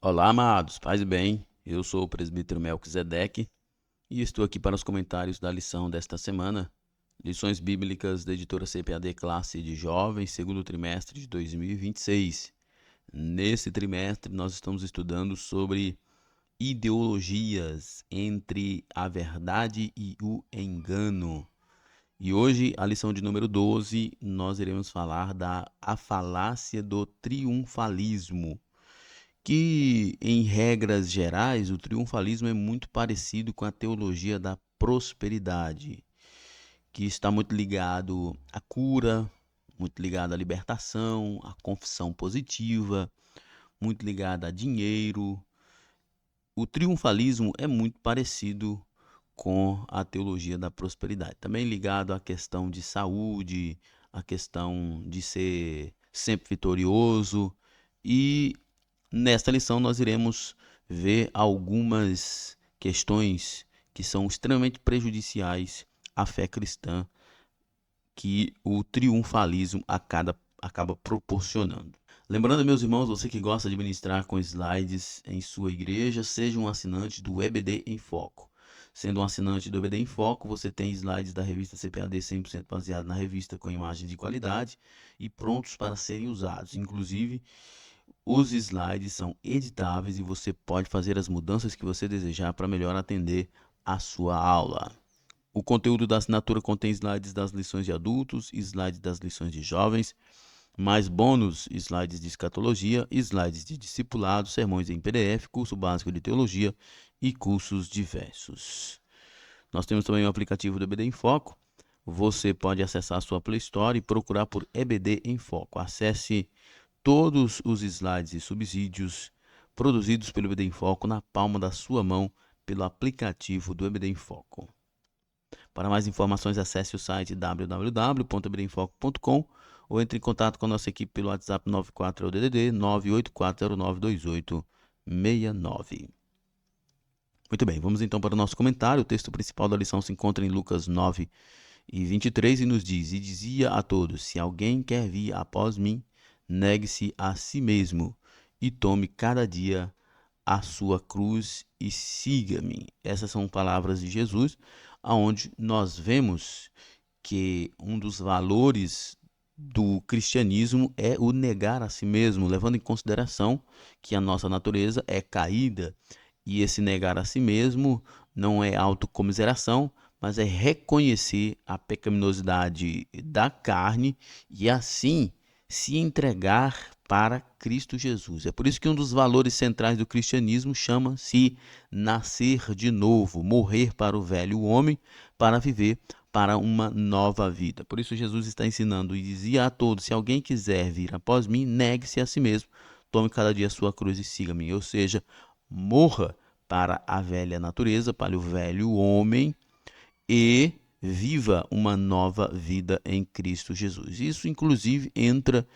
Olá, amados, paz e bem. Eu sou o presbítero Melquisedeque e estou aqui para os comentários da lição desta semana, lições bíblicas da editora CPAD Classe de Jovens, segundo trimestre de 2026. Nesse trimestre, nós estamos estudando sobre ideologias entre a verdade e o engano. E hoje, a lição de número 12, nós iremos falar da falácia do triunfalismo, que, em regras gerais, o triunfalismo é muito parecido com a teologia da prosperidade, que está muito ligado à cura, muito ligado à libertação, à confissão positiva, muito ligado a dinheiro. O triunfalismo é muito parecido com a teologia da prosperidade, também ligado à questão de saúde, à questão de ser sempre vitorioso. E nesta lição nós iremos ver algumas questões que são extremamente prejudiciais à fé cristã, que o triunfalismo acaba proporcionando. Lembrando, meus irmãos, você que gosta de ministrar com slides em sua igreja, seja um assinante do EBD em Foco. Sendo um assinante do EBD em Foco, você tem slides da revista CPAD 100% baseado na revista, com imagens de qualidade e prontos para serem usados. Inclusive, os slides são editáveis e você pode fazer as mudanças que você desejar para melhor atender a sua aula. O conteúdo da assinatura contém slides das lições de adultos, slides das lições de jovens, mais bônus, slides de escatologia, slides de discipulado, sermões em PDF, curso básico de teologia e cursos diversos. Nós temos também o aplicativo do EBD em Foco. Você pode acessar a sua Play Store e procurar por EBD em Foco. Acesse todos os slides e subsídios produzidos pelo EBD em Foco na palma da sua mão pelo aplicativo do EBD em Foco. Para mais informações, acesse o site www.ebdemfoco.com ou entre em contato com a nossa equipe pelo WhatsApp 94DDD 984092869. Muito bem, vamos então para o nosso comentário. O texto principal da lição se encontra em Lucas 9:23 e nos diz: E dizia a todos: Se alguém quer vir após mim, negue-se a si mesmo e tome cada dia a sua cruz e siga-me. Essas são palavras de Jesus, aonde nós vemos que um dos valores do cristianismo é o negar a si mesmo, levando em consideração que a nossa natureza é caída, e esse negar a si mesmo não é autocomiseração, mas é reconhecer a pecaminosidade da carne e assim se entregar para Cristo Jesus. É por isso que um dos valores centrais do cristianismo chama-se nascer de novo, morrer para o velho homem para viver para uma nova vida. Por isso Jesus está ensinando e dizia a todos: se alguém quiser vir após mim, negue-se a si mesmo, tome cada dia a sua cruz e siga-me. Ou seja, morra para a velha natureza, para o velho homem, e viva uma nova vida em Cristo Jesus. Isso, inclusive, entra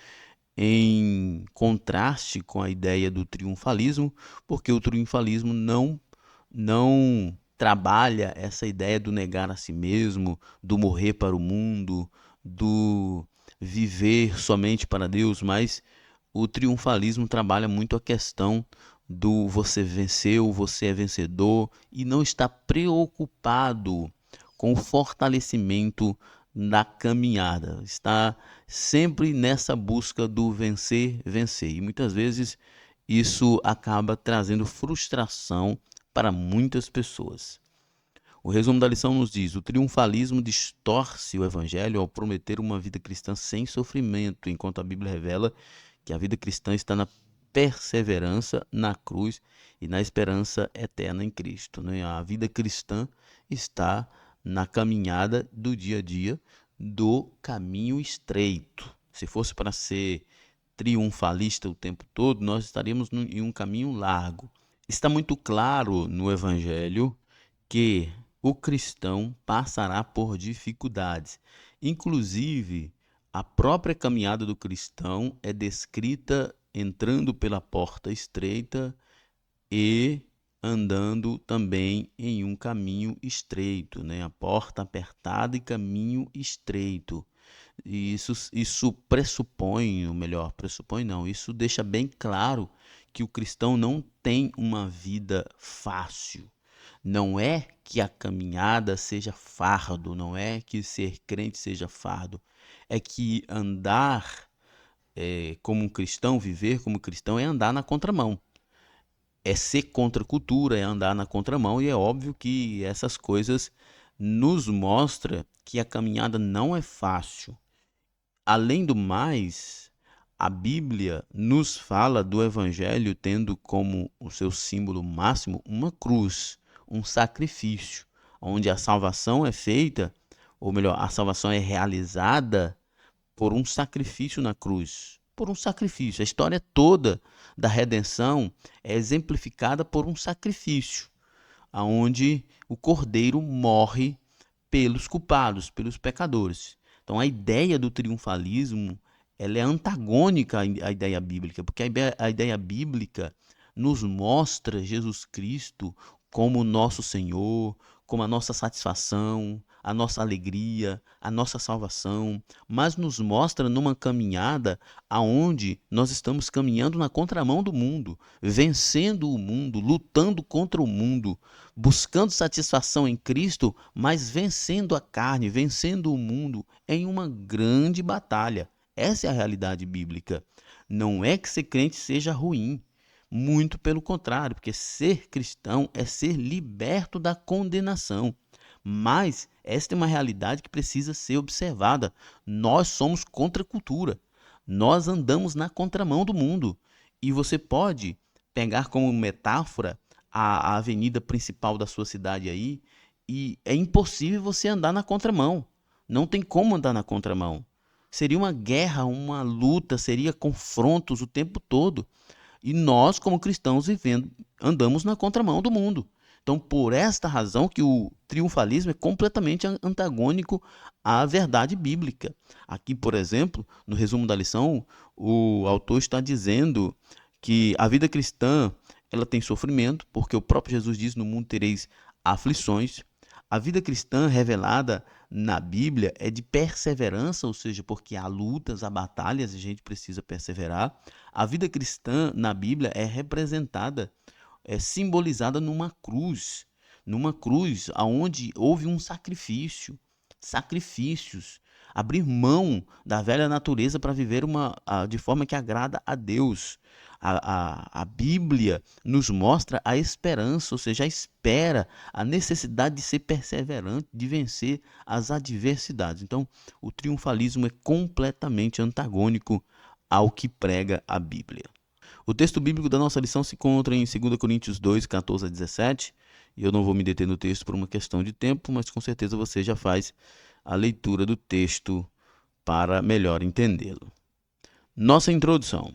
em contraste com a ideia do triunfalismo, porque o triunfalismo não trabalha essa ideia do negar a si mesmo, do morrer para o mundo, do viver somente para Deus, mas o triunfalismo trabalha muito a questão do você venceu, você é vencedor e não está preocupado com o fortalecimento da caminhada. Está sempre nessa busca do vencer, vencer. E muitas vezes isso acaba trazendo frustração para muitas pessoas. O resumo da lição nos diz: o triunfalismo distorce o evangelho ao prometer uma vida cristã sem sofrimento, enquanto a Bíblia revela que a vida cristã está na perseverança na cruz e na esperança eterna em Cristo, né? A vida cristã está na caminhada do dia a dia, do caminho estreito. Se fosse para ser triunfalista o tempo todo, nós estaríamos em um caminho largo. Está muito claro no Evangelho que o cristão passará por dificuldades. Inclusive, a própria caminhada do cristão é descrita entrando pela porta estreita e andando também em um caminho estreito, né? A porta apertada e caminho estreito. E isso pressupõe, ou melhor, pressupõe não, isso deixa bem claro que o cristão não tem uma vida fácil. Não é que a caminhada seja fardo, não é que ser crente seja fardo. É que andar como um cristão, viver como cristão, é andar na contramão. É ser contra a cultura, é andar na contramão, e é óbvio que essas coisas nos mostram que a caminhada não é fácil. Além do mais, a Bíblia nos fala do Evangelho tendo como o seu símbolo máximo uma cruz, um sacrifício, onde a salvação é feita, ou melhor, a salvação é realizada por um sacrifício na cruz. Por um sacrifício. A história toda da redenção é exemplificada por um sacrifício, onde o cordeiro morre pelos culpados, pelos pecadores. Então a ideia do triunfalismo ela é antagônica à ideia bíblica, porque a ideia bíblica nos mostra Jesus Cristo como nosso Senhor, como a nossa satisfação, a nossa alegria, a nossa salvação, mas nos mostra numa caminhada aonde nós estamos caminhando na contramão do mundo, vencendo o mundo, lutando contra o mundo, buscando satisfação em Cristo, mas vencendo a carne, vencendo o mundo em uma grande batalha. Essa é a realidade bíblica. Não é que ser crente seja ruim, muito pelo contrário, porque ser cristão é ser liberto da condenação. Mas esta é uma realidade que precisa ser observada. Nós somos contra a cultura. Nós andamos na contramão do mundo. E você pode pegar como metáfora a avenida principal da sua cidade aí, e é impossível você andar na contramão. Não tem como andar na contramão. Seria uma guerra, uma luta, seria confrontos o tempo todo. E nós, como cristãos, andamos na contramão do mundo. Então, por esta razão que o triunfalismo é completamente antagônico à verdade bíblica. Aqui, por exemplo, no resumo da lição, o autor está dizendo que a vida cristã ela tem sofrimento, porque o próprio Jesus diz: no mundo tereis aflições. A vida cristã revelada na Bíblia é de perseverança, ou seja, porque há lutas, há batalhas e a gente precisa perseverar. A vida cristã na Bíblia é representada, é simbolizada numa cruz aonde houve um sacrifício, sacrifícios, abrir mão da velha natureza para viver de forma que agrada a Deus. A Bíblia nos mostra a esperança, ou seja, a espera, a necessidade de ser perseverante, de vencer as adversidades. Então, o triunfalismo é completamente antagônico ao que prega a Bíblia. O texto bíblico da nossa lição se encontra em 2 Coríntios 2, 14 a 17. E eu não vou me deter no texto por uma questão de tempo, mas com certeza você já faz a leitura do texto para melhor entendê-lo. Nossa introdução.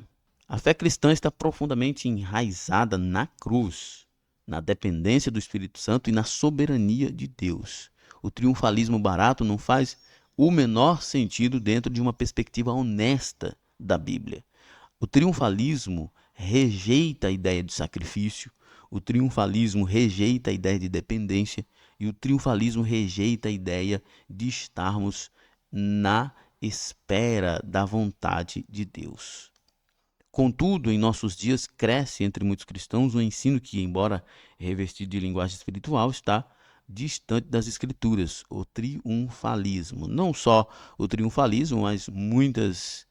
A fé cristã está profundamente enraizada na cruz, na dependência do Espírito Santo e na soberania de Deus. O triunfalismo barato não faz o menor sentido dentro de uma perspectiva honesta da Bíblia. O triunfalismo rejeita a ideia de sacrifício, o triunfalismo rejeita a ideia de dependência e o triunfalismo rejeita a ideia de estarmos na espera da vontade de Deus. Contudo, em nossos dias cresce entre muitos cristãos um ensino que, embora revestido de linguagem espiritual, está distante das Escrituras, o triunfalismo. Não só o triunfalismo, mas muitas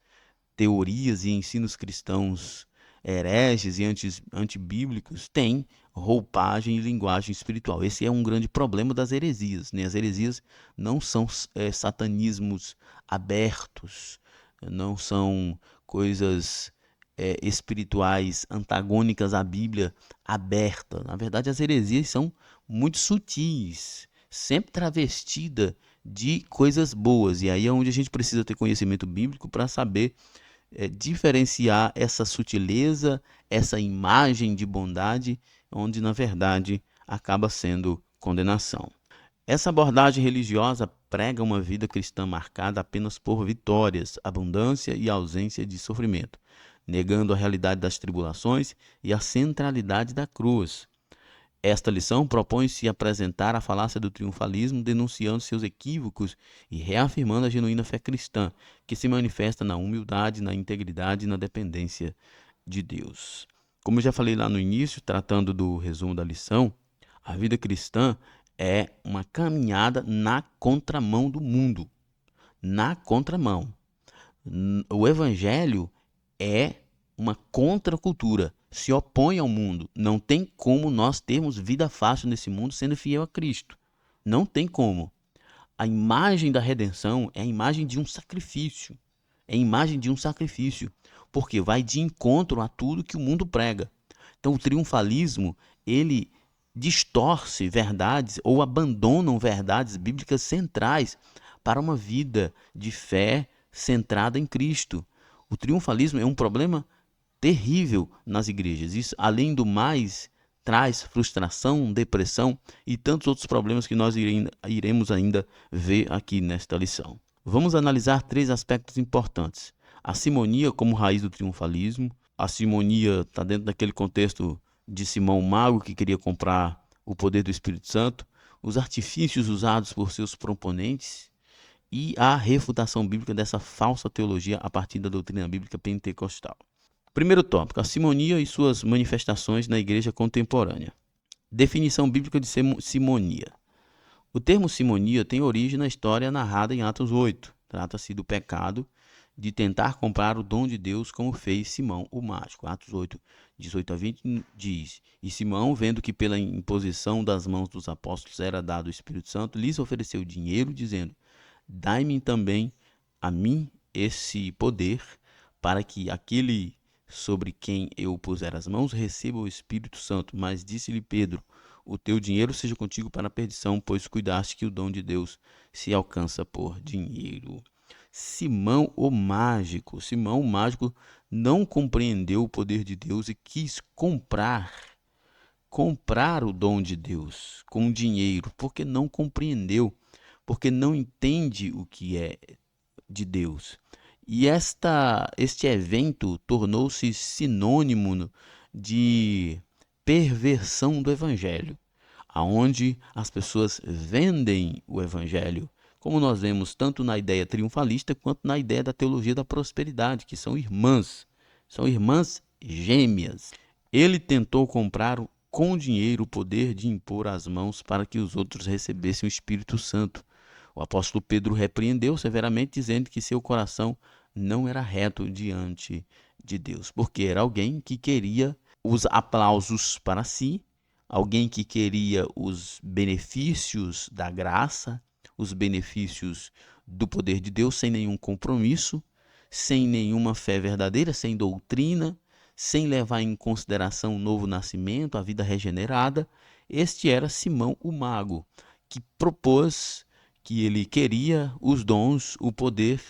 teorias e ensinos cristãos hereges e antibíblicos têm roupagem e linguagem espiritual. Esse é um grande problema das heresias, né? As heresias não são satanismos abertos, não são coisas espirituais antagônicas à Bíblia aberta. Na verdade, as heresias são muito sutis, sempre travestida de coisas boas. E aí é onde a gente precisa ter conhecimento bíblico para saber diferenciar essa sutileza, essa imagem de bondade, onde na verdade acaba sendo condenação. Essa abordagem religiosa prega uma vida cristã marcada apenas por vitórias, abundância e ausência de sofrimento, negando a realidade das tribulações e a centralidade da cruz. Esta lição propõe-se apresentar a falácia do triunfalismo, denunciando seus equívocos e reafirmando a genuína fé cristã, que se manifesta na humildade, na integridade e na dependência de Deus. Como eu já falei lá no início, tratando do resumo da lição, a vida cristã é uma caminhada na contramão do mundo. Na contramão. O evangelho é uma contracultura, se opõe ao mundo. Não tem como nós termos vida fácil nesse mundo sendo fiel a Cristo. Não tem como. A imagem da redenção é a imagem de um sacrifício. É a imagem de um sacrifício, porque vai de encontro a tudo que o mundo prega. Então o triunfalismo, ele distorce verdades ou abandonam verdades bíblicas centrais para uma vida de fé centrada em Cristo. O triunfalismo é um problema terrível nas igrejas. Isso, além do mais, traz frustração, depressão e tantos outros problemas que nós iremos ainda ver aqui nesta lição. Vamos analisar 3 aspectos importantes. A simonia como raiz do triunfalismo. A simonia está dentro daquele contexto de Simão o Mago, que queria comprar o poder do Espírito Santo. Os artifícios usados por seus proponentes e a refutação bíblica dessa falsa teologia a partir da doutrina bíblica pentecostal. Primeiro tópico, a simonia e suas manifestações na igreja contemporânea. Definição bíblica de simonia. O termo simonia tem origem na história narrada em Atos 8. Trata-se do pecado de tentar comprar o dom de Deus, como fez Simão o mágico. Atos 8, 18 a 20 diz: E Simão, vendo que pela imposição das mãos dos apóstolos era dado o Espírito Santo, lhes ofereceu dinheiro, dizendo: Dai-me também a mim esse poder, para que aquele sobre quem eu puser as mãos receba o Espírito Santo. Mas disse-lhe Pedro: O teu dinheiro seja contigo para a perdição, pois cuidaste que o dom de Deus se alcança por dinheiro. Simão o mágico. Simão o mágico não compreendeu o poder de Deus e quis comprar o dom de Deus com dinheiro, porque não compreendeu, porque não entende o que é de Deus. E este evento tornou-se sinônimo de perversão do evangelho, aonde as pessoas vendem o evangelho, como nós vemos tanto na ideia triunfalista quanto na ideia da teologia da prosperidade, que são irmãs gêmeas. Ele tentou comprar com dinheiro o poder de impor as mãos para que os outros recebessem o Espírito Santo. O apóstolo Pedro repreendeu severamente, dizendo que seu coração não era reto diante de Deus, porque era alguém que queria os aplausos para si, alguém que queria os benefícios da graça, os benefícios do poder de Deus sem nenhum compromisso, sem nenhuma fé verdadeira, sem doutrina, sem levar em consideração o novo nascimento, a vida regenerada. Este era Simão o Mago, que propôs que ele queria os dons, o poder,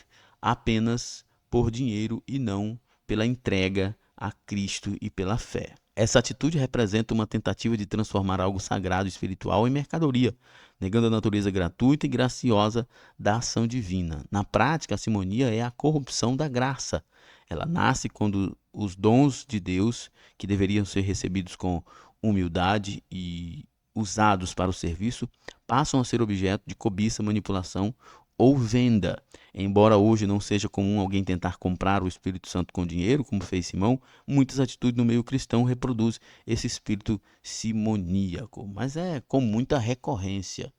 apenas por dinheiro e não pela entrega a Cristo e pela fé. Essa atitude representa uma tentativa de transformar algo sagrado e espiritual em mercadoria, negando a natureza gratuita e graciosa da ação divina. Na prática, a simonia é a corrupção da graça. Ela nasce quando os dons de Deus, que deveriam ser recebidos com humildade e usados para o serviço, passam a ser objeto de cobiça, manipulação ou venda. Embora hoje não seja comum alguém tentar comprar o Espírito Santo com dinheiro, como fez Simão, muitas atitudes no meio cristão reproduzem esse espírito simoníaco, mas é com muita recorrência.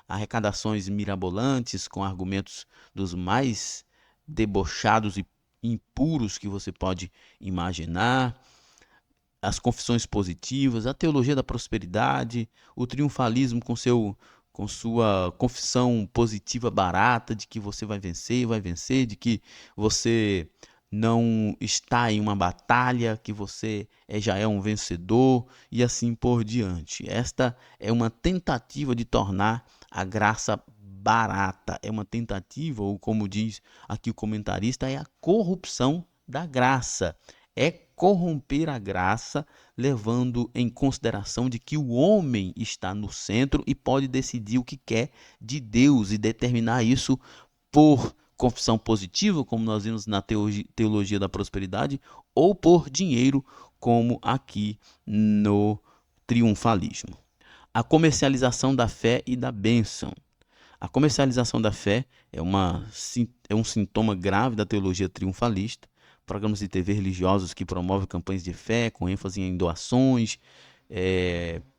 Arrecadações mirabolantes com argumentos dos mais debochados e impuros que você pode imaginar, as confissões positivas, a teologia da prosperidade, o triunfalismo com sua confissão positiva barata de que você vai vencer, de que você não está em uma batalha, que você já é um vencedor e assim por diante. Esta é uma tentativa de tornar a graça barata, é uma tentativa, ou como diz aqui o comentarista, é a corrupção da graça. É corromper a graça, levando em consideração de que o homem está no centro e pode decidir o que quer de Deus e determinar isso por confissão positiva, como nós vimos na teologia da prosperidade, ou por dinheiro, como aqui no triunfalismo. A comercialização da fé e da bênção. A comercialização da fé é um sintoma grave da teologia triunfalista. Programas de TV religiosos que promovem campanhas de fé com ênfase em doações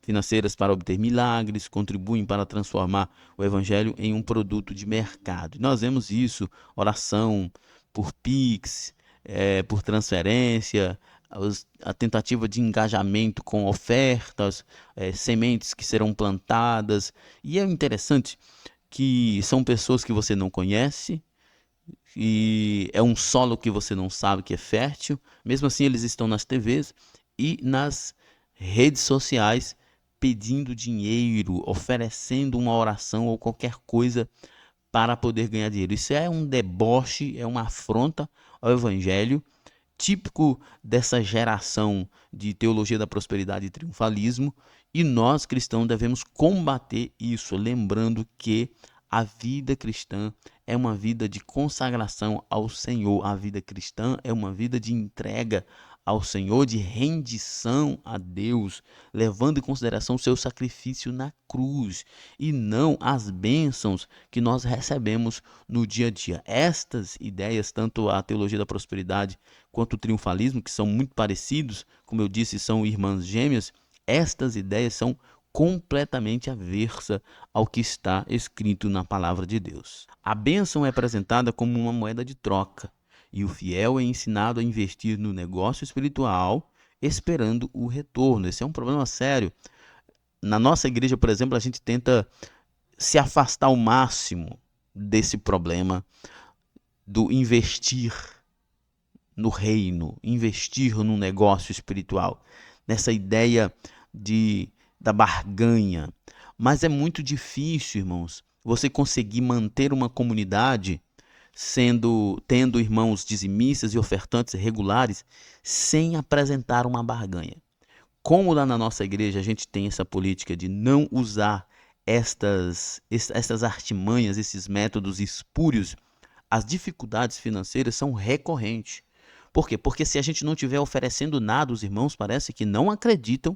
financeiras para obter milagres, contribuem para transformar o evangelho em um produto de mercado. E nós vemos isso, oração por Pix, por transferência, a tentativa de engajamento com ofertas, sementes que serão plantadas. E é interessante que são pessoas que você não conhece, e é um solo que você não sabe que é fértil. Mesmo assim, eles estão nas TVs e nas redes sociais pedindo dinheiro, oferecendo uma oração ou qualquer coisa para poder ganhar dinheiro. Isso é um deboche, é uma afronta ao evangelho, típico dessa geração de teologia da prosperidade e triunfalismo, e nós cristãos devemos combater isso, lembrando que a vida cristã é uma vida de consagração ao Senhor. A vida cristã é uma vida de entrega ao Senhor, de rendição a Deus, levando em consideração o seu sacrifício na cruz e não as bênçãos que nós recebemos no dia a dia. Estas ideias, tanto a teologia da prosperidade quanto o triunfalismo, que são muito parecidos, como eu disse, são irmãs gêmeas, estas ideias são completamente aversa ao que está escrito na palavra de Deus. A bênção é apresentada como uma moeda de troca, e o fiel é ensinado a investir no negócio espiritual, esperando o retorno. Esse é um problema sério. Na nossa igreja, por exemplo, a gente tenta se afastar ao máximo desse problema do investir no reino, investir no negócio espiritual, nessa ideia da barganha. Mas é muito difícil, irmãos, você conseguir manter uma comunidade tendo irmãos dizimistas e ofertantes regulares sem apresentar uma barganha. Como lá na nossa igreja a gente tem essa política de não usar estas artimanhas, esses métodos espúrios, as dificuldades financeiras são recorrentes. Por quê? Porque se a gente não estiver oferecendo nada, os irmãos parece que não acreditam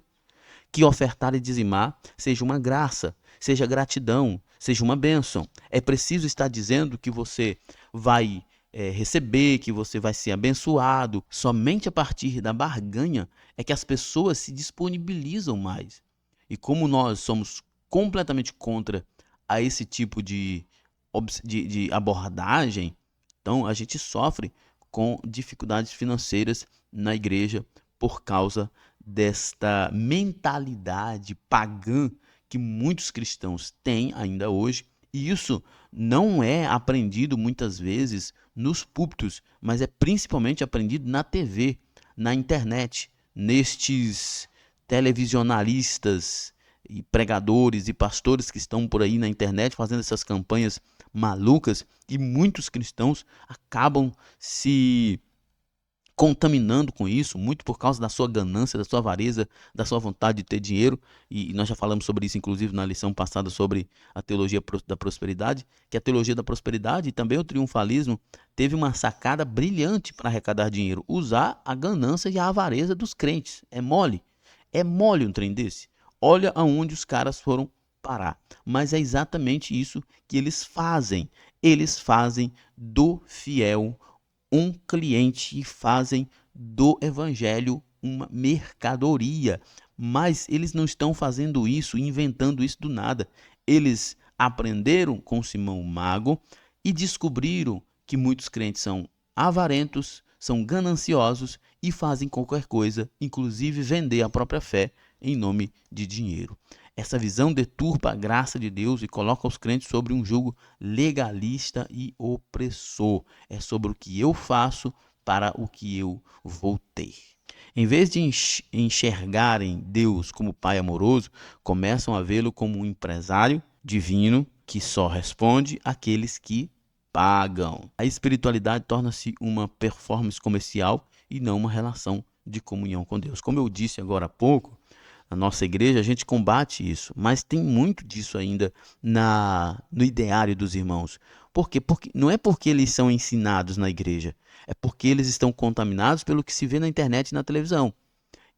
que ofertar e dizimar seja uma graça, seja gratidão, seja uma bênção. É preciso estar dizendo que você vai receber, que você vai ser abençoado. Somente a partir da barganha é que as pessoas se disponibilizam mais. E como nós somos completamente contra a esse tipo de abordagem, então a gente sofre com dificuldades financeiras na igreja por causa desta mentalidade pagã que muitos cristãos têm ainda hoje, e isso não é aprendido muitas vezes nos púlpitos, mas é principalmente aprendido na TV, na internet, nestes televisionalistas e pregadores e pastores que estão por aí na internet fazendo essas campanhas malucas, e muitos cristãos acabam se contaminando com isso, muito por causa da sua ganância, da sua avareza, da sua vontade de ter dinheiro. E nós já falamos sobre isso, inclusive, na lição passada sobre a teologia da prosperidade, que a teologia da prosperidade e também o triunfalismo teve uma sacada brilhante para arrecadar dinheiro: usar a ganância e a avareza dos crentes. É mole um trem desse. Olha aonde os caras foram parar. Mas é exatamente isso que eles fazem. Eles fazem do fiel um cliente e fazem do evangelho uma mercadoria. Mas eles não estão fazendo isso, inventando isso do nada. Eles aprenderam com Simão o Mago e descobriram que muitos crentes são avarentos, são gananciosos e fazem qualquer coisa, inclusive vender a própria fé em nome de dinheiro. Essa visão deturpa a graça de Deus e coloca os crentes sobre um jugo legalista e opressor. É sobre o que eu faço para o que eu vou ter. Em vez de enxergarem Deus como Pai amoroso, começam a vê-lo como um empresário divino que só responde àqueles que pagam. A espiritualidade torna-se uma performance comercial e não uma relação de comunhão com Deus. Como eu disse agora há pouco, na nossa igreja a gente combate isso, mas tem muito disso ainda no ideário dos irmãos. Por quê? Porque não é porque eles são ensinados na igreja, é porque eles estão contaminados pelo que se vê na internet e na televisão.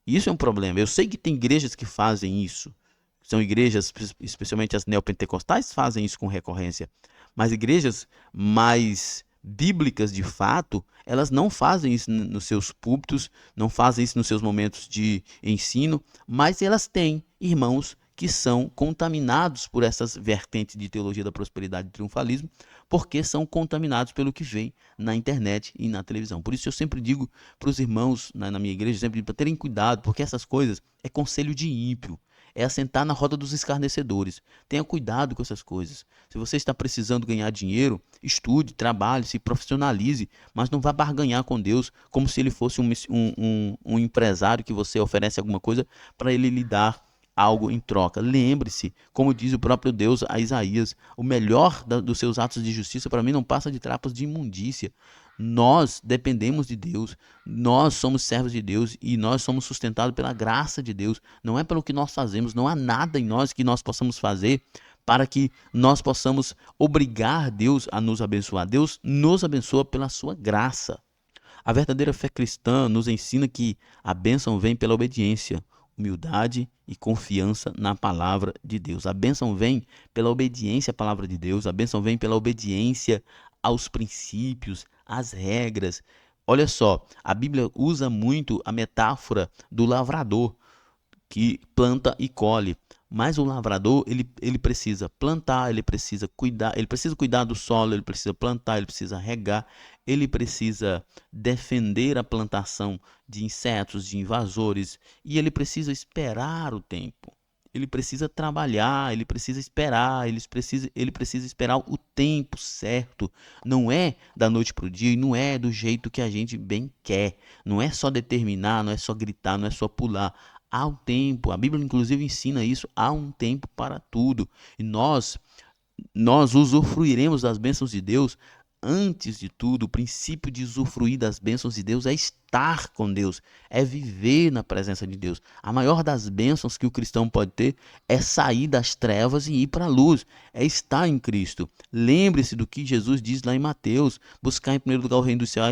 E isso é um problema. Eu sei que tem igrejas que fazem isso. São igrejas, especialmente as neopentecostais, fazem isso com recorrência. Mas igrejas mais bíblicas de fato, elas não fazem isso nos seus púlpitos, não fazem isso nos seus momentos de ensino, mas elas têm irmãos que são contaminados por essas vertentes de teologia da prosperidade e triunfalismo, porque são contaminados pelo que vem na internet e na televisão. Por isso eu sempre digo para os irmãos na minha igreja, sempre para terem cuidado, porque essas coisas é conselho de ímpio. É assentar na roda dos escarnecedores. Tenha cuidado com essas coisas. Se você está precisando ganhar dinheiro, estude, trabalhe, se profissionalize, mas não vá barganhar com Deus como se ele fosse um empresário que você oferece alguma coisa para ele lhe dar algo em troca. Lembre-se, como diz o próprio Deus a Isaías, o melhor dos seus atos de justiça para mim não passa de trapos de imundícia. Nós dependemos de Deus, nós somos servos de Deus e nós somos sustentados pela graça de Deus. Não é pelo que nós fazemos, não há nada em nós que nós possamos fazer para que nós possamos obrigar Deus a nos abençoar. Deus nos abençoa pela sua graça. A verdadeira fé cristã nos ensina que a bênção vem pela obediência, humildade e confiança na palavra de Deus. A bênção vem pela obediência à palavra de Deus, a bênção vem pela obediência aos princípios, às regras. Olha só, a Bíblia usa muito a metáfora do lavrador que planta e colhe. Mas o lavrador, ele precisa plantar, ele precisa cuidar do solo, ele precisa plantar, ele precisa regar, ele precisa defender a plantação de insetos, de invasores, e ele precisa esperar o tempo. Ele precisa trabalhar, ele precisa esperar, ele precisa esperar o tempo certo. Não é da noite para o dia e não é do jeito que a gente bem quer. Não é só determinar, não é só gritar, não é só pular. Há um tempo, a Bíblia inclusive ensina isso, há um tempo para tudo. E nós usufruiremos das bênçãos de Deus. Antes de tudo, o princípio de usufruir das bênçãos de Deus é estar com Deus, é viver na presença de Deus. A maior das bênçãos que o cristão pode ter é sair das trevas e ir para a luz, é estar em Cristo. Lembre-se do que Jesus diz lá em Mateus: buscar em primeiro lugar o reino do céu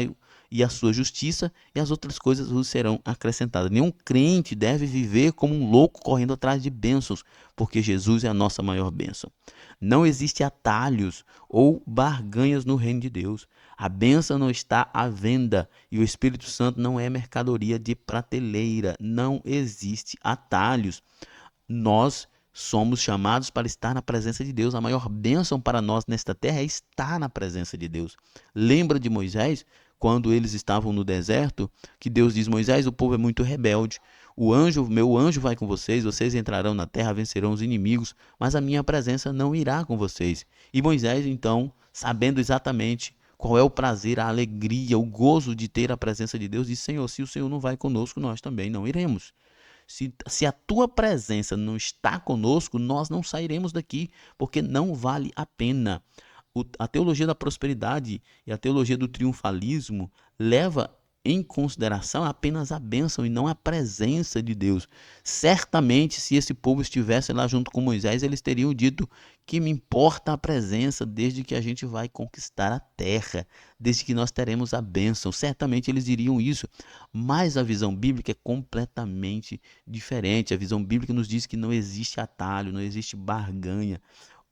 e a sua justiça, e as outras coisas vos serão acrescentadas. Nenhum crente deve viver como um louco correndo atrás de bênçãos, porque Jesus é a nossa maior bênção. Não existe atalhos ou barganhas no reino de Deus. A bênção não está à venda e o Espírito Santo não é mercadoria de prateleira. Não existe atalhos. Nós somos chamados para estar na presença de Deus. A maior bênção para nós nesta terra é estar na presença de Deus. Lembra de Moisés, quando eles estavam no deserto, que Deus diz: Moisés, o povo é muito rebelde. Meu anjo vai com vocês, vocês entrarão na terra, vencerão os inimigos, mas a minha presença não irá com vocês. E Moisés, então, sabendo exatamente qual é o prazer, a alegria, o gozo de ter a presença de Deus, diz: Senhor, se o Senhor não vai conosco, nós também não iremos. Se a tua presença não está conosco, nós não sairemos daqui, porque não vale a pena. A teologia da prosperidade e a teologia do triunfalismo leva em consideração apenas a bênção e não a presença de Deus. Certamente, se esse povo estivesse lá junto com Moisés, eles teriam dito: que me importa a presença desde que a gente vai conquistar a terra, desde que nós teremos a bênção. Certamente eles diriam isso, mas a visão bíblica é completamente diferente. A visão bíblica nos diz que não existe atalho, não existe barganha.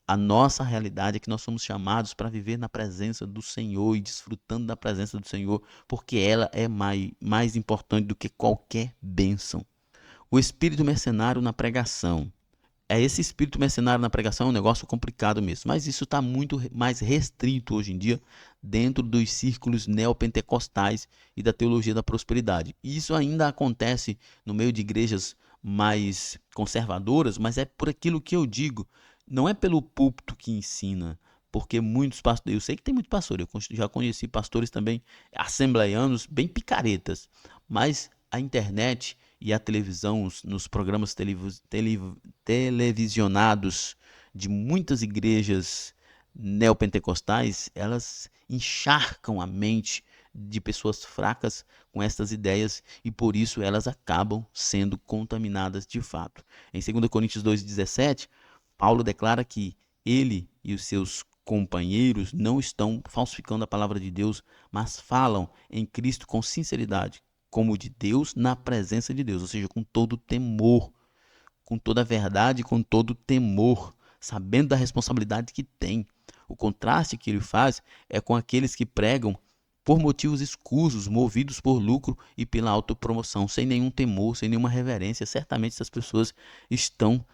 A nossa realidade é que nós somos chamados para viver na presença do Senhor e desfrutando da presença do Senhor, porque ela é mais importante do que qualquer bênção. O espírito mercenário na pregação. Esse espírito mercenário na pregação é um negócio complicado mesmo, mas isso está muito mais restrito hoje em dia dentro dos círculos neopentecostais e da teologia da prosperidade. E isso ainda acontece no meio de igrejas mais conservadoras, mas é por aquilo que eu digo. Não é pelo púlpito que ensina, porque muitos pastores, eu sei que tem muito pastor, eu já conheci pastores também assembleianos bem picaretas, mas a internet e a televisão, nos programas televisionados de muitas igrejas neopentecostais, elas encharcam a mente de pessoas fracas com estas ideias e por isso elas acabam sendo contaminadas de fato. Em 2 Coríntios 2,17, Paulo declara que ele e os seus companheiros não estão falsificando a palavra de Deus, mas falam em Cristo com sinceridade, como o de Deus na presença de Deus, ou seja, com todo temor, com toda a verdade, com todo temor, sabendo da responsabilidade que tem. O contraste que ele faz é com aqueles que pregam por motivos escusos, movidos por lucro e pela autopromoção, sem nenhum temor, sem nenhuma reverência. Certamente essas pessoas estão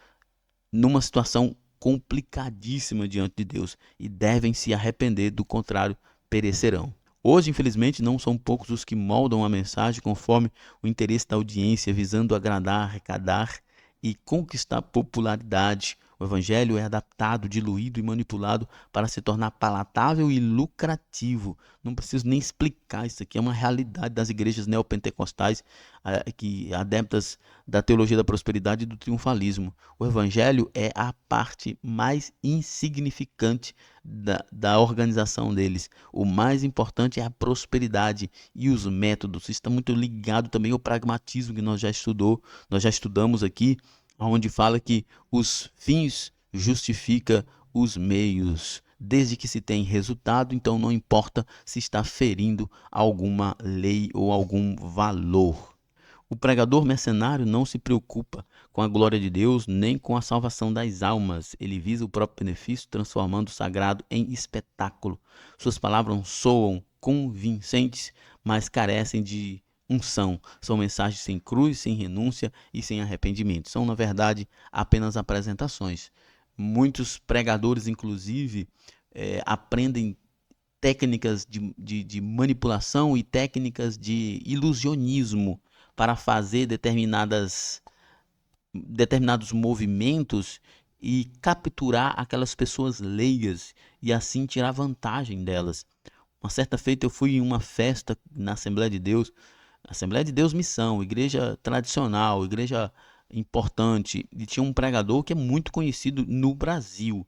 numa situação complicadíssima diante de Deus e devem se arrepender, do contrário, perecerão. Hoje, infelizmente, não são poucos os que moldam a mensagem conforme o interesse da audiência, visando agradar, arrecadar e conquistar popularidade. O evangelho é adaptado, diluído e manipulado para se tornar palatável e lucrativo. Não preciso nem explicar isso aqui, é uma realidade das igrejas neopentecostais, que adeptas da teologia da prosperidade e do triunfalismo. O evangelho é a parte mais insignificante da organização deles. O mais importante é a prosperidade e os métodos. Isso está muito ligado também ao pragmatismo que nós já estudamos aqui, onde fala que os fins justificam os meios. Desde que se tem resultado, então não importa se está ferindo alguma lei ou algum valor. O pregador mercenário não se preocupa com a glória de Deus nem com a salvação das almas. Ele visa o próprio benefício, transformando o sagrado em espetáculo. Suas palavras soam convincentes, mas carecem de unção. São mensagens sem cruz, sem renúncia e sem arrependimento. São, na verdade, apenas apresentações. Muitos pregadores, inclusive, aprendem técnicas de manipulação e técnicas de ilusionismo para fazer determinados movimentos e capturar aquelas pessoas leigas e assim tirar vantagem delas. Uma certa feita eu fui em uma festa na Assembleia de Deus Missão, igreja tradicional, igreja importante, e tinha um pregador que é muito conhecido no Brasil.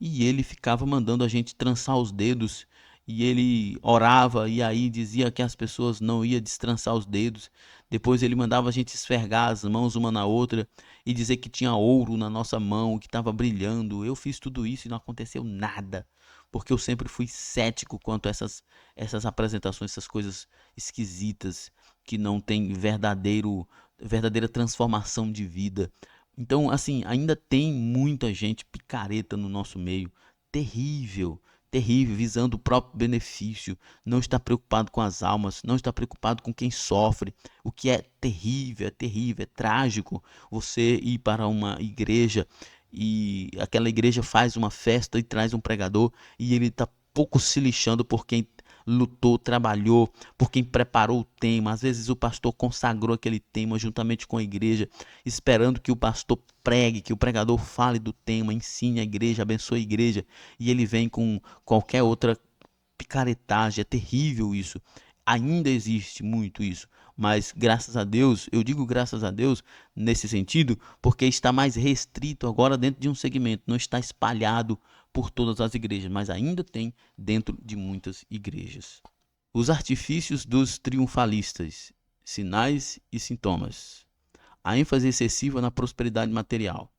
E ele ficava mandando a gente trançar os dedos, e ele orava e aí dizia que as pessoas não iam destrançar os dedos. Depois ele mandava a gente esfregar as mãos uma na outra e dizer que tinha ouro na nossa mão, que estava brilhando. Eu fiz tudo isso e não aconteceu nada, porque eu sempre fui cético quanto a essas apresentações, essas coisas esquisitas que não têm verdadeira transformação de vida. Então, assim, ainda tem muita gente picareta no nosso meio, terrível, terrível, visando o próprio benefício, não está preocupado com as almas, não está preocupado com quem sofre, o que é terrível, é trágico você ir para uma igreja e aquela igreja faz uma festa e traz um pregador e ele está pouco se lixando por quem lutou, trabalhou, por quem preparou o tema. Às vezes o pastor consagrou aquele tema juntamente com a igreja, esperando que o pastor pregue, que o pregador fale do tema, ensine a igreja, abençoe a igreja, e ele vem com qualquer outra picaretagem. É terrível isso. Ainda existe muito isso, mas graças a Deus, eu digo graças a Deus nesse sentido, porque está mais restrito agora dentro de um segmento, não está espalhado por todas as igrejas, mas ainda tem dentro de muitas igrejas. Os artifícios dos triunfalistas, sinais e sintomas. A ênfase excessiva na prosperidade material.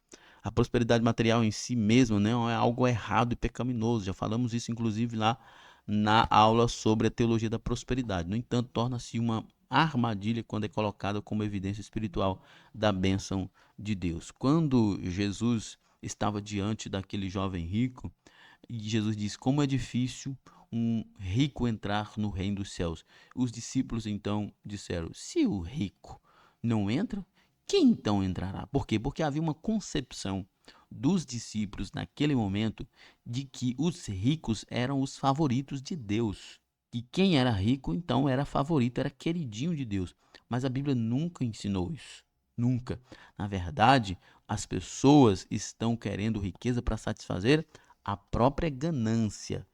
A prosperidade material em si mesma não é algo errado e pecaminoso. Já falamos isso, inclusive, lá na aula sobre a teologia da prosperidade. No entanto, torna-se uma armadilha quando é colocada como evidência espiritual da bênção de Deus. Quando Jesus estava diante daquele jovem rico, e Jesus diz: como é difícil um rico entrar no reino dos céus. Os discípulos então disseram: se o rico não entra, quem então entrará? Por quê? Porque havia uma concepção dos discípulos naquele momento de que os ricos eram os favoritos de Deus. E quem era rico então era favorito, era queridinho de Deus. Mas a Bíblia nunca ensinou isso. Nunca. Na verdade, as pessoas estão querendo riqueza para satisfazer a própria ganância.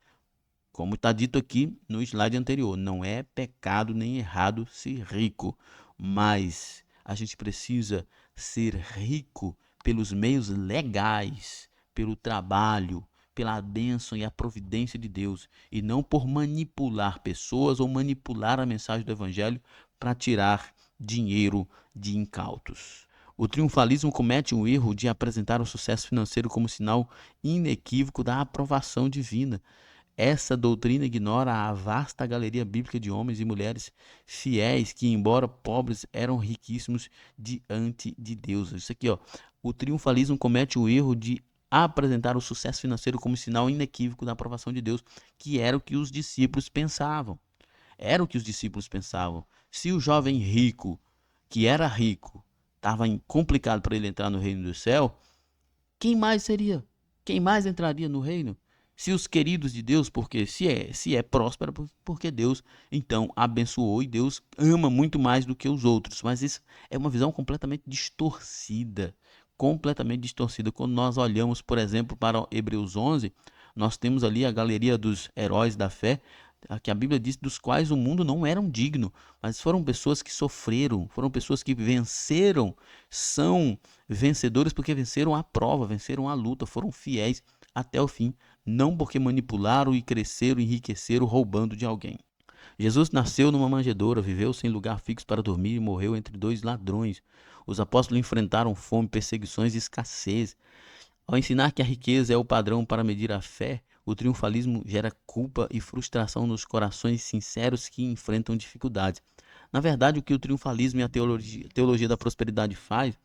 Como está dito aqui no slide anterior, não é pecado nem errado ser rico, mas a gente precisa ser rico pelos meios legais, pelo trabalho, pela bênção e a providência de Deus, e não por manipular pessoas ou manipular a mensagem do Evangelho para tirar dinheiro de incautos. O triunfalismo comete o erro de apresentar o sucesso financeiro como sinal inequívoco da aprovação divina. Essa doutrina ignora a vasta galeria bíblica de homens e mulheres fiéis que, embora pobres, eram riquíssimos diante de Deus. Isso aqui, ó. O triunfalismo comete o erro de apresentar o sucesso financeiro como sinal inequívoco da aprovação de Deus, que era o que os discípulos pensavam. Era o que os discípulos pensavam. Se o jovem rico, que era rico, estava complicado para ele entrar no reino do céu, quem mais seria? Quem mais entraria no reino? Se os queridos de Deus, porque se é próspero, porque Deus então abençoou e Deus ama muito mais do que os outros. Mas isso é uma visão completamente distorcida. Completamente distorcida. Quando nós olhamos, por exemplo, para Hebreus 11, nós temos ali a galeria dos heróis da fé, que a Bíblia diz dos quais o mundo não era digno, mas foram pessoas que sofreram, foram pessoas que venceram, são vencedores porque venceram a prova, venceram a luta, foram fiéis até o fim, não porque manipularam e cresceram, enriqueceram roubando de alguém. Jesus nasceu numa manjedoura, viveu sem lugar fixo para dormir e morreu entre dois ladrões. Os apóstolos enfrentaram fome, perseguições e escassez. Ao ensinar que a riqueza é o padrão para medir a fé, o triunfalismo gera culpa e frustração nos corações sinceros que enfrentam dificuldades. Na verdade, o que o triunfalismo e a teologia da prosperidade faz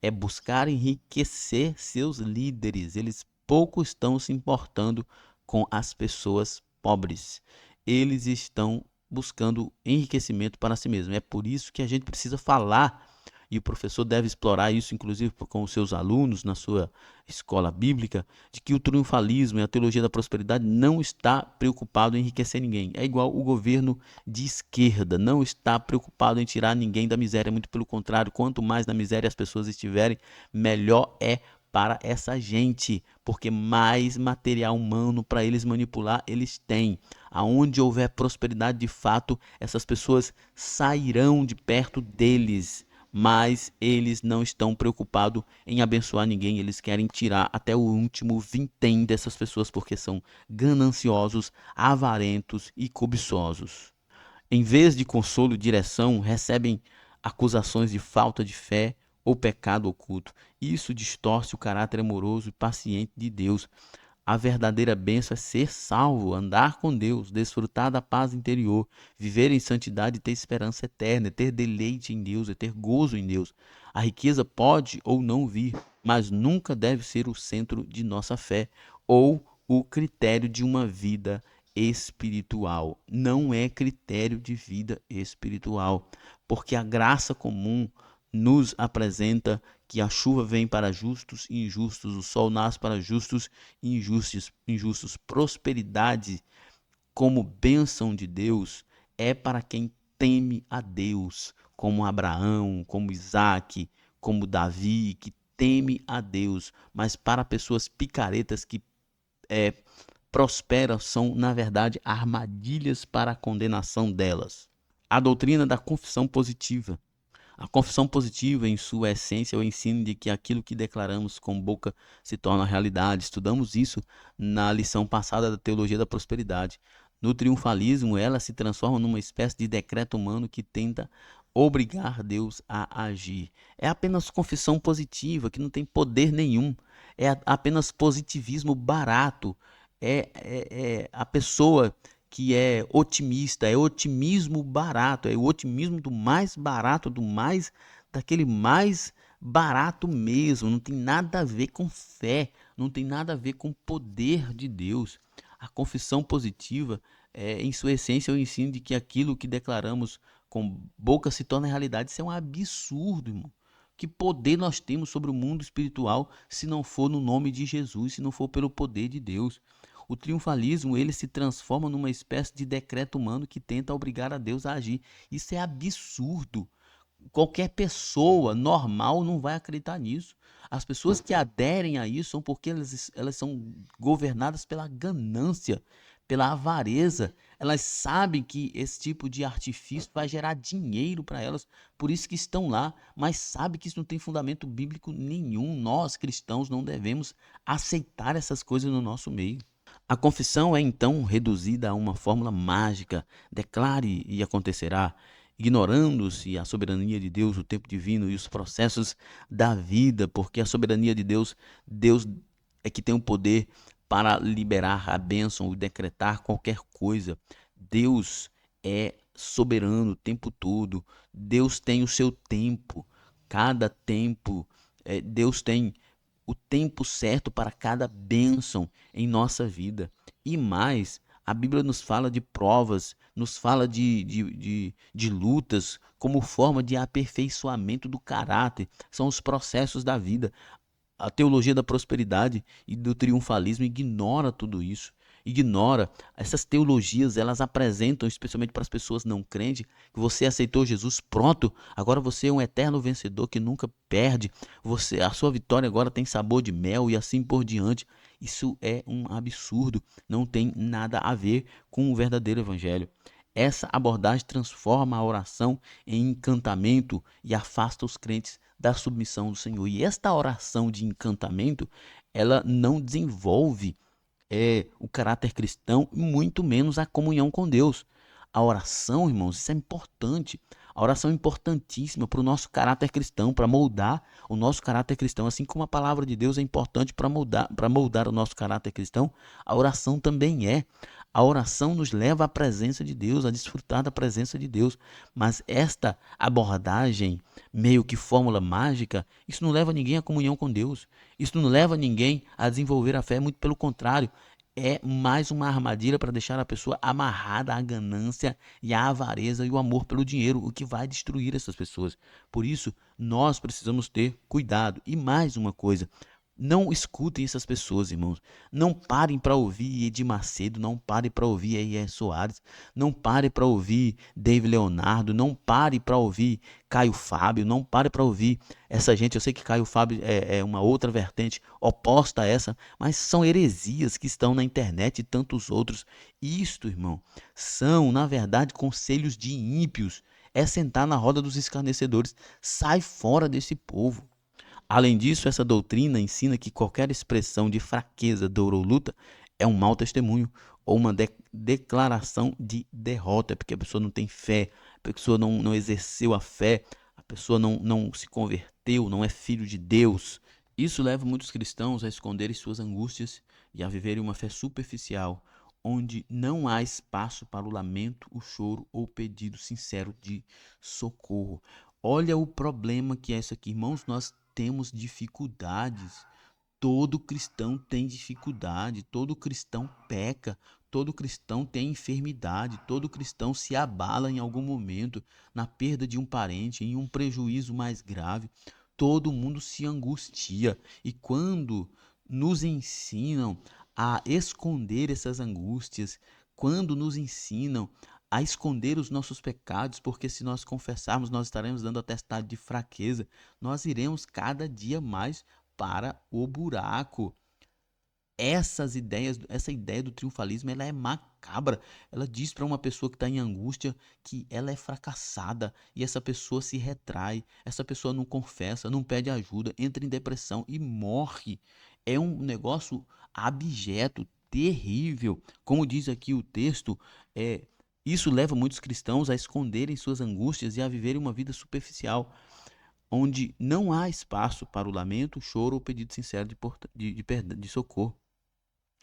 é buscar enriquecer seus líderes. Eles pouco estão se importando com as pessoas pobres. Eles estão buscando enriquecimento para si mesmos. É por isso que a gente precisa falar, e o professor deve explorar isso, inclusive com os seus alunos na sua escola bíblica, de que o triunfalismo e a teologia da prosperidade não está preocupado em enriquecer ninguém. É igual o governo de esquerda, não está preocupado em tirar ninguém da miséria, muito pelo contrário, quanto mais na miséria as pessoas estiverem, melhor é para essa gente, porque mais material humano para eles manipular eles têm. Aonde houver prosperidade de fato, essas pessoas sairão de perto deles, mas eles não estão preocupados em abençoar ninguém, eles querem tirar até o último vintém dessas pessoas porque são gananciosos, avarentos e cobiçosos. Em vez de consolo e direção, recebem acusações de falta de fé ou pecado oculto. Isso distorce o caráter amoroso e paciente de Deus. A verdadeira bênção é ser salvo, andar com Deus, desfrutar da paz interior, viver em santidade e ter esperança eterna, ter deleite em Deus, ter gozo em Deus. A riqueza pode ou não vir, mas nunca deve ser o centro de nossa fé ou o critério de uma vida espiritual. Não é critério de vida espiritual, porque a graça comum nos apresenta que a chuva vem para justos e injustos, o sol nasce para justos e injustos. Prosperidade como bênção de Deus é para quem teme a Deus, como Abraão, como Isaac, como Davi, que teme a Deus. Mas para pessoas picaretas que prosperam são, na verdade, armadilhas para a condenação delas. A doutrina da confissão positiva. A confissão positiva, em sua essência, é o ensino de que aquilo que declaramos com boca se torna realidade. Estudamos isso na lição passada da teologia da prosperidade. No triunfalismo, ela se transforma numa espécie de decreto humano que tenta obrigar Deus a agir. É apenas confissão positiva, que não tem poder nenhum. É apenas positivismo barato. É a pessoa que é otimista, é otimismo barato, é o otimismo do mais barato, daquele mais barato mesmo, não tem nada a ver com fé, não tem nada a ver com o poder de Deus. A confissão positiva, em sua essência, é o ensino de que aquilo que declaramos com boca se torna realidade. Isso é um absurdo, irmão. Que poder nós temos sobre o mundo espiritual se não for no nome de Jesus, se não for pelo poder de Deus? O triunfalismo, ele se transforma numa espécie de decreto humano que tenta obrigar a Deus a agir. Isso é absurdo. Qualquer pessoa normal não vai acreditar nisso. As pessoas que aderem a isso são porque elas são governadas pela ganância, pela avareza. Elas sabem que esse tipo de artifício vai gerar dinheiro para elas, por isso que estão lá, mas sabem que isso não tem fundamento bíblico nenhum. Nós, cristãos, não devemos aceitar essas coisas no nosso meio. A confissão é então reduzida a uma fórmula mágica: declare e acontecerá, ignorando-se a soberania de Deus, o tempo divino e os processos da vida, porque a soberania de Deus, Deus é que tem o poder para liberar a bênção e decretar qualquer coisa. Deus é soberano o tempo todo. Deus tem o seu tempo. Cada tempo, Deus tem o tempo certo para cada bênção em nossa vida. E mais, a Bíblia nos fala de provas, nos fala de lutas como forma de aperfeiçoamento do caráter. São os processos da vida. A teologia da prosperidade e do triunfalismo ignora tudo isso. Ignora essas teologias, elas apresentam, especialmente para as pessoas não crentes, que você aceitou Jesus, pronto, agora você é um eterno vencedor que nunca perde. A sua vitória agora tem sabor de mel e assim por diante. Isso é um absurdo, não tem nada a ver com o verdadeiro evangelho. Essa abordagem transforma a oração em encantamento e afasta os crentes da submissão do Senhor. E esta oração de encantamento, ela não desenvolve o caráter cristão e muito menos a comunhão com Deus. A oração, irmãos, isso é importante. A oração é importantíssima para o nosso caráter cristão, para moldar o nosso caráter cristão. Assim como a palavra de Deus é importante para moldar o nosso caráter cristão, a oração também é. A oração nos leva à presença de Deus, a desfrutar da presença de Deus. Mas esta abordagem, meio que fórmula mágica, isso não leva ninguém à comunhão com Deus. Isso não leva ninguém a desenvolver a fé, muito pelo contrário. É mais uma armadilha para deixar a pessoa amarrada à ganância e à avareza e o amor pelo dinheiro, o que vai destruir essas pessoas. Por isso, nós precisamos ter cuidado. E mais uma coisa, não escutem essas pessoas, irmãos. Não parem para ouvir Edir Macedo, não parem para ouvir R.R. Soares, não parem para ouvir David Leonardo, não parem para ouvir Caio Fábio, não parem para ouvir essa gente. Eu sei que Caio Fábio é uma outra vertente oposta a essa, mas são heresias que estão na internet e tantos outros. Isto, irmão, são, na verdade, conselhos de ímpios. É sentar na roda dos escarnecedores. Sai fora desse povo. Além disso, essa doutrina ensina que qualquer expressão de fraqueza, dor ou luta é um mau testemunho ou uma declaração de derrota, porque a pessoa não tem fé, a pessoa não exerceu a fé, a pessoa não se converteu, não é filho de Deus. Isso leva muitos cristãos a esconderem suas angústias e a viverem uma fé superficial, onde não há espaço para o lamento, o choro ou o pedido sincero de socorro. Olha o problema que é isso aqui, irmãos. Nós temos dificuldades. Todo cristão tem dificuldade, todo cristão peca, todo cristão tem enfermidade, todo cristão se abala em algum momento, na perda de um parente, em um prejuízo mais grave. Todo mundo se angustia. E quando nos ensinam a esconder essas angústias, quando nos ensinam a esconder os nossos pecados, porque se nós confessarmos, nós estaremos dando atestado de fraqueza, nós iremos cada dia mais para o buraco. Essa ideia do triunfalismo, ela é macabra. Ela diz para uma pessoa que está em angústia que ela é fracassada e essa pessoa se retrai, essa pessoa não confessa, não pede ajuda, entra em depressão e morre. É um negócio abjeto, terrível. Como diz aqui o texto, isso leva muitos cristãos a esconderem suas angústias e a viverem uma vida superficial, onde não há espaço para o lamento, o choro ou pedido sincero de socorro.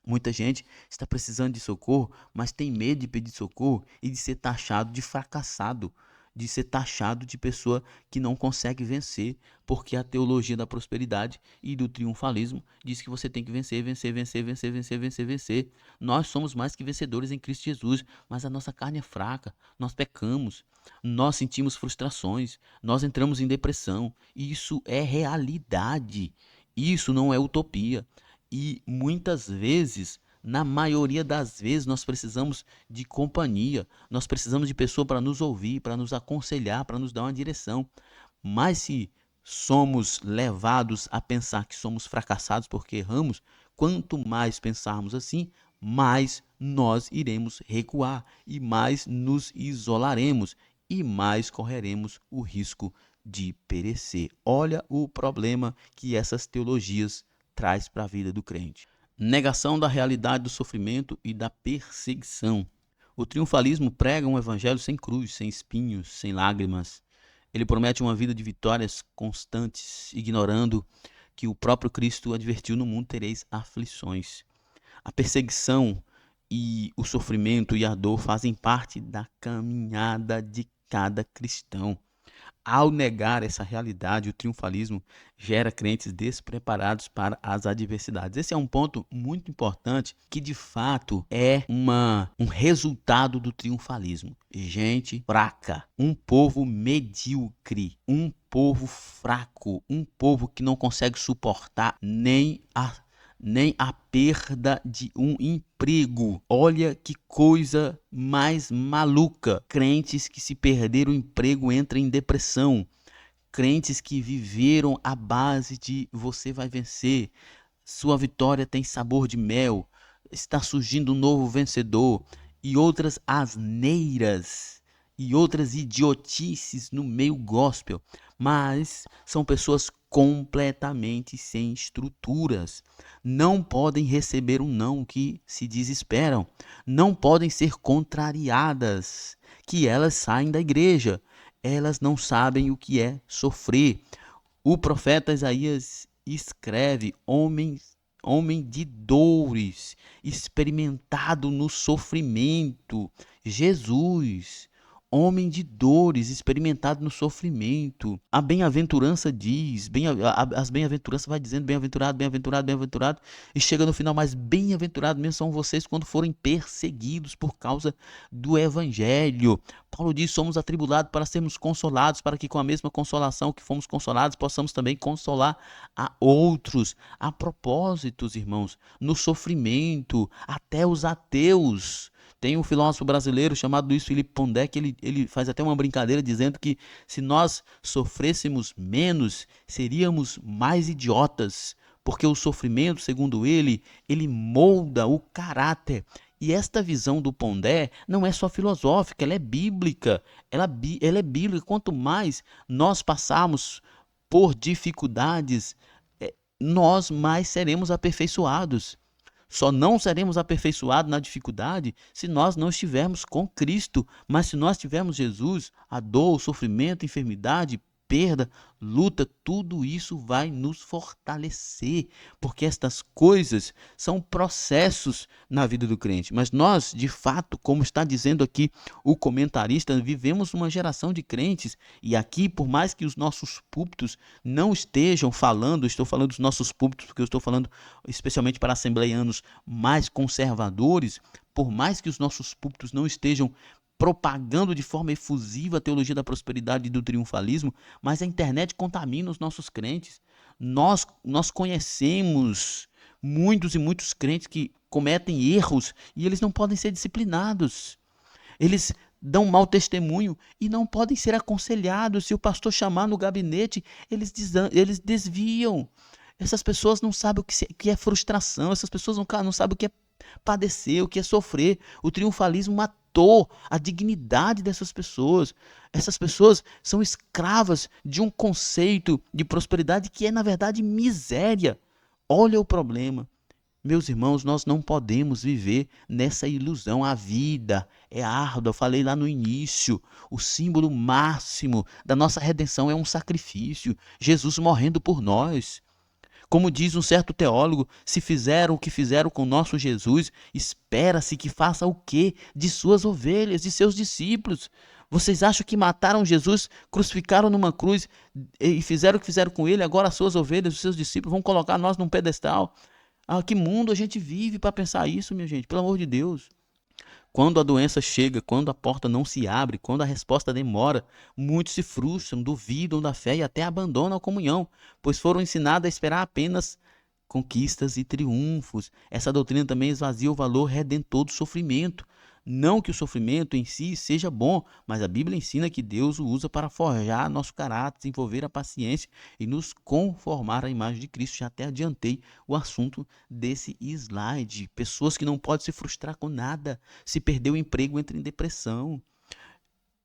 Muita gente está precisando de socorro, mas tem medo de pedir socorro e de ser taxado de fracassado, de ser taxado de pessoa que não consegue vencer, porque a teologia da prosperidade e do triunfalismo diz que você tem que vencer, vencer, vencer, vencer, vencer, vencer, vencer. Nós somos mais que vencedores em Cristo Jesus, mas a nossa carne é fraca, nós pecamos, nós sentimos frustrações, nós entramos em depressão. Isso é realidade, isso não é utopia. E muitas vezes, na maioria das vezes, nós precisamos de companhia, nós precisamos de pessoa para nos ouvir, para nos aconselhar, para nos dar uma direção. Mas se somos levados a pensar que somos fracassados porque erramos, quanto mais pensarmos assim, mais nós iremos recuar e mais nos isolaremos e mais correremos o risco de perecer. Olha o problema que essas teologias traz para a vida do crente. Negação da realidade do sofrimento e da perseguição. O triunfalismo prega um evangelho sem cruz, sem espinhos, sem lágrimas. Ele promete uma vida de vitórias constantes, ignorando que o próprio Cristo advertiu: no mundo tereis aflições. A perseguição e o sofrimento e a dor fazem parte da caminhada de cada cristão. Ao negar essa realidade, o triunfalismo gera crentes despreparados para as adversidades. Esse é um ponto muito importante que, de fato, é um resultado do triunfalismo. Gente fraca, um povo medíocre, um povo fraco, um povo que não consegue suportar nem a perda de um emprego. Olha que coisa mais maluca. Crentes que se perderam o emprego entram em depressão. Crentes que viveram à base de você vai vencer, sua vitória tem sabor de mel, está surgindo um novo vencedor, e outras asneiras e outras idiotices no meio gospel, mas são pessoas completamente sem estruturas. Não podem receber um não, que se desesperam. Não podem ser contrariadas, que elas saem da igreja. Elas não sabem o que é sofrer. O profeta Isaías escreve: homem de dores, experimentado no sofrimento. Jesus, homem de dores, experimentado no sofrimento. A bem-aventurança diz, as bem-aventuranças vai dizendo bem-aventurado, bem-aventurado, bem-aventurado, e chega no final, mas bem-aventurado mesmo são vocês quando forem perseguidos por causa do evangelho. Paulo diz: somos atribulados para sermos consolados, para que com a mesma consolação que fomos consolados, possamos também consolar a outros. A propósitos, irmãos, no sofrimento, até os ateus. Tem um filósofo brasileiro chamado Luiz Felipe Pondé, que ele faz até uma brincadeira dizendo que se nós sofrêssemos menos, seríamos mais idiotas, porque o sofrimento, segundo ele molda o caráter. E esta visão do Pondé não é só filosófica, ela é bíblica. Ela é bíblica. Quanto mais nós passarmos por dificuldades, nós mais seremos aperfeiçoados. Só não seremos aperfeiçoados na dificuldade se nós não estivermos com Cristo. Mas se nós tivermos Jesus, a dor, o sofrimento, a enfermidade, perda, luta, tudo isso vai nos fortalecer, porque estas coisas são processos na vida do crente. Mas nós, de fato, como está dizendo aqui o comentarista, vivemos uma geração de crentes, e aqui, por mais que os nossos púlpitos não estejam falando, estou falando dos nossos púlpitos porque eu estou falando especialmente para assembleianos mais conservadores, por mais que os nossos púlpitos não estejam propagando de forma efusiva a teologia da prosperidade e do triunfalismo, mas a internet contamina os nossos crentes. Nós conhecemos muitos e muitos crentes que cometem erros e eles não podem ser disciplinados. Eles dão mau testemunho e não podem ser aconselhados. Se o pastor chamar no gabinete, eles desviam. Essas pessoas não sabem o que é frustração, essas pessoas não sabem o que é padecer, o que é sofrer. O triunfalismo matou a dignidade dessas pessoas. Essas pessoas são escravas de um conceito de prosperidade que é, na verdade, miséria. Olha o problema. Meus irmãos, nós não podemos viver nessa ilusão. A vida é árdua. Eu falei lá no início, o símbolo máximo da nossa redenção é um sacrifício. Jesus morrendo por nós. Como diz um certo teólogo, se fizeram o que fizeram com nosso Jesus, espera-se que faça o quê? De suas ovelhas, de seus discípulos. Vocês acham que mataram Jesus, crucificaram numa cruz e fizeram o que fizeram com ele, agora as suas ovelhas, os seus discípulos vão colocar nós num pedestal? Ah, que mundo a gente vive para pensar isso, minha gente? Pelo amor de Deus. Quando a doença chega, quando a porta não se abre, quando a resposta demora, muitos se frustram, duvidam da fé e até abandonam a comunhão, pois foram ensinados a esperar apenas conquistas e triunfos. Essa doutrina também esvazia o valor redentor do sofrimento. Não que o sofrimento em si seja bom, mas a Bíblia ensina que Deus o usa para forjar nosso caráter, desenvolver a paciência e nos conformar à imagem de Cristo. Já até adiantei o assunto desse slide. Pessoas que não podem se frustrar com nada. Se perder o emprego, entra em depressão.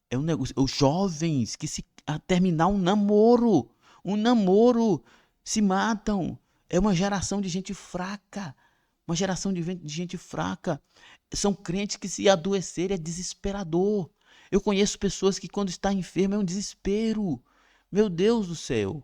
É um negócio. Os jovens que a terminar um namoro, se matam. É uma geração de gente fraca. Uma geração de gente fraca. São crentes que se adoecer é desesperador. Eu conheço pessoas que quando está enfermo é um desespero. Meu Deus do céu.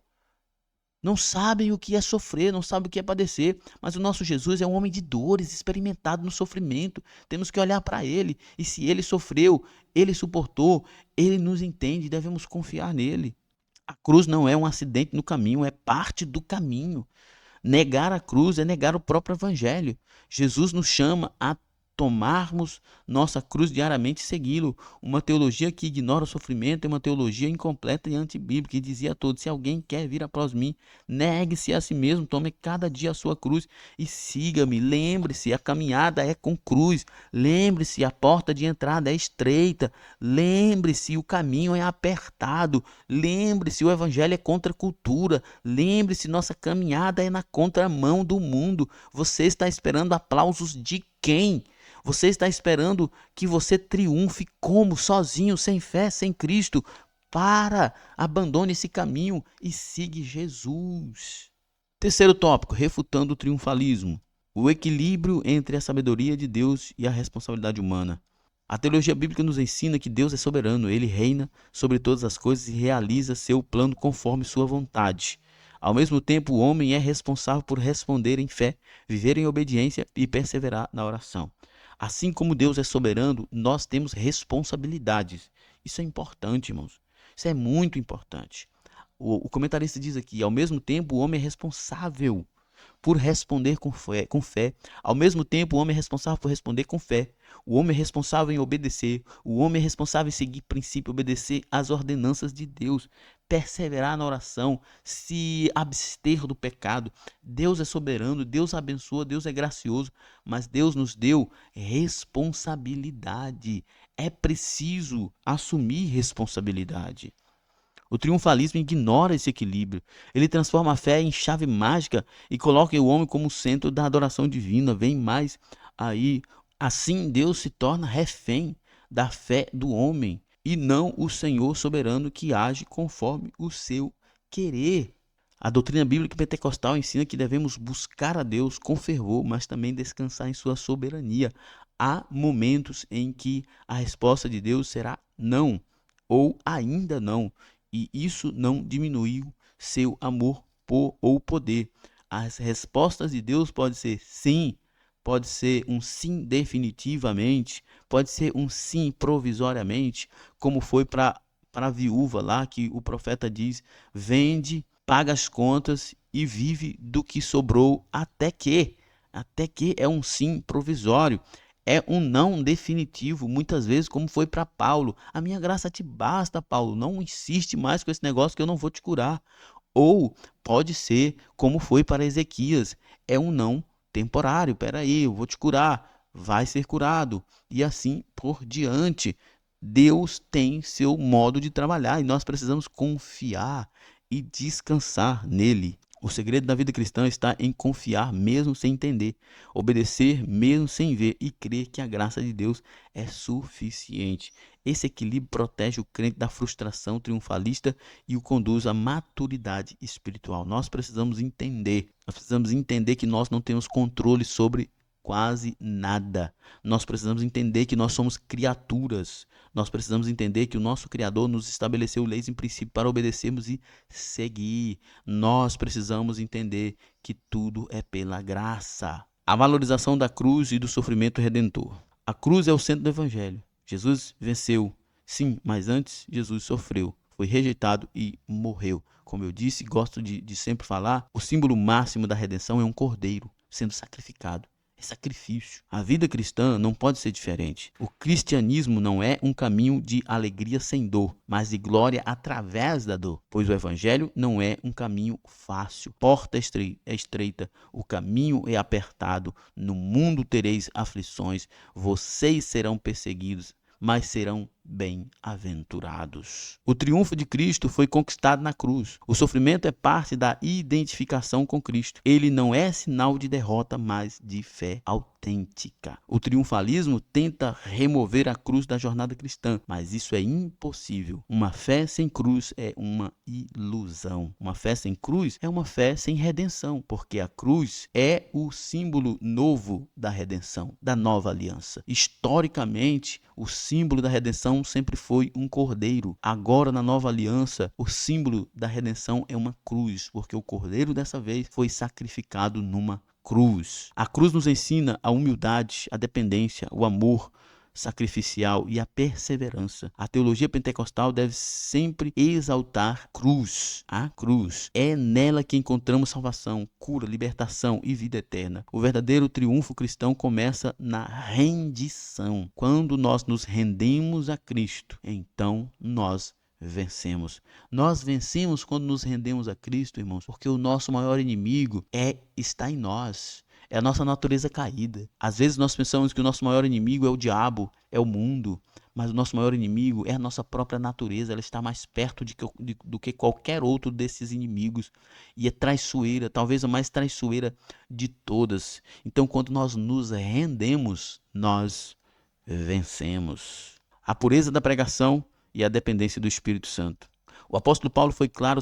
Não sabem o que é sofrer, não sabem o que é padecer, mas o nosso Jesus é um homem de dores, experimentado no sofrimento. Temos que olhar para ele, e se ele sofreu, ele suportou, ele nos entende, devemos confiar nele. A cruz não é um acidente no caminho, é parte do caminho. Negar a cruz é negar o próprio evangelho. Jesus nos chama a tomarmos nossa cruz diariamente e segui-lo. Uma teologia que ignora o sofrimento é uma teologia incompleta e antibíblica, e dizia a todos: se alguém quer vir após mim, negue-se a si mesmo, tome cada dia a sua cruz e siga-me. Lembre-se, a caminhada é com cruz. Lembre-se, a porta de entrada é estreita. Lembre-se, o caminho é apertado. Lembre-se, o evangelho é contra a cultura. Lembre-se, nossa caminhada é na contramão do mundo. Você está esperando aplausos de quem? Você está esperando que você triunfe como? Sozinho, sem fé, sem Cristo? Abandone esse caminho e siga Jesus. Terceiro tópico, refutando o triunfalismo. O equilíbrio entre a sabedoria de Deus e a responsabilidade humana. A teologia bíblica nos ensina que Deus é soberano, ele reina sobre todas as coisas e realiza seu plano conforme sua vontade. Ao mesmo tempo, o homem é responsável por responder em fé, viver em obediência e perseverar na oração. Assim como Deus é soberano, nós temos responsabilidades. Isso é importante, irmãos. Isso é muito importante. O comentarista diz aqui: ao mesmo tempo, o homem é responsável por responder com fé. Ao mesmo tempo, o homem é responsável por responder com fé. O homem é responsável em obedecer. O homem é responsável em seguir princípio, obedecer às ordenanças de Deus, perseverar na oração, se abster do pecado. Deus é soberano, Deus abençoa, Deus é gracioso, mas Deus nos deu responsabilidade. É preciso assumir responsabilidade. O triunfalismo ignora esse equilíbrio. Ele transforma a fé em chave mágica e coloca o homem como centro da adoração divina. Vem mais aí. Assim, Deus se torna refém da fé do homem e não o Senhor soberano que age conforme o seu querer. A doutrina bíblica pentecostal ensina que devemos buscar a Deus com fervor, mas também descansar em sua soberania. Há momentos em que a resposta de Deus será não, ou ainda não, e isso não diminuiu seu amor ou poder. As respostas de Deus podem ser sim, pode ser um sim definitivamente, pode ser um sim provisoriamente, como foi para a viúva lá, que o profeta diz: vende, paga as contas e vive do que sobrou até que é um sim provisório. É um não definitivo, muitas vezes, como foi para Paulo: a minha graça te basta, Paulo, não insiste mais com esse negócio que eu não vou te curar. Ou pode ser como foi para Ezequias: é um não temporário, peraí, eu vou te curar, vai ser curado, e assim por diante. Deus tem seu modo de trabalhar e nós precisamos confiar e descansar nele. O segredo da vida cristã está em confiar mesmo sem entender, obedecer mesmo sem ver e crer que a graça de Deus é suficiente. Esse equilíbrio protege o crente da frustração triunfalista e o conduz à maturidade espiritual. Nós precisamos entender que nós não temos controle sobre quase nada. Nós precisamos entender que nós somos criaturas. Nós precisamos entender que o nosso Criador nos estabeleceu leis em princípio para obedecermos e seguir. Nós precisamos entender que tudo é pela graça. A valorização da cruz e do sofrimento redentor. A cruz é o centro do evangelho. Jesus venceu, sim, mas antes Jesus sofreu, foi rejeitado e morreu. Como eu disse, gosto de sempre falar, o símbolo máximo da redenção é um cordeiro sendo sacrificado. Sacrifício. A vida cristã não pode ser diferente. O cristianismo não é um caminho de alegria sem dor, mas de glória através da dor, pois o evangelho não é um caminho fácil. Porta é estreita, o caminho é apertado. No mundo tereis aflições, vocês serão perseguidos, mas serão bem-aventurados. O triunfo de Cristo foi conquistado na cruz. O sofrimento é parte da identificação com Cristo. Ele não é sinal de derrota, mas de fé autêntica. O triunfalismo tenta remover a cruz da jornada cristã, mas isso é impossível. Uma fé sem cruz é uma ilusão. Uma fé sem cruz é uma fé sem redenção, porque a cruz é o símbolo novo da redenção, da nova aliança. Historicamente, o símbolo da redenção redenção sempre foi um cordeiro. Agora, na nova aliança, o símbolo da redenção é uma cruz, porque o cordeiro dessa vez foi sacrificado numa cruz. A cruz nos ensina a humildade, a dependência, o amor sacrificial e a perseverança. A teologia pentecostal deve sempre exaltar a cruz. É nela que encontramos salvação, cura, libertação e vida eterna. O verdadeiro triunfo cristão começa na rendição. Quando nós nos rendemos a Cristo, então nós vencemos. Nós vencemos quando nos rendemos a Cristo, irmãos, porque o nosso maior inimigo está em nós. É a nossa natureza caída. Às vezes nós pensamos que o nosso maior inimigo é o diabo, é o mundo, mas o nosso maior inimigo é a nossa própria natureza. Ela está mais perto do que qualquer outro desses inimigos. E é traiçoeira, talvez a mais traiçoeira de todas. Então, quando nós nos rendemos, nós vencemos. A pureza da pregação e a dependência do Espírito Santo. O apóstolo Paulo foi claro,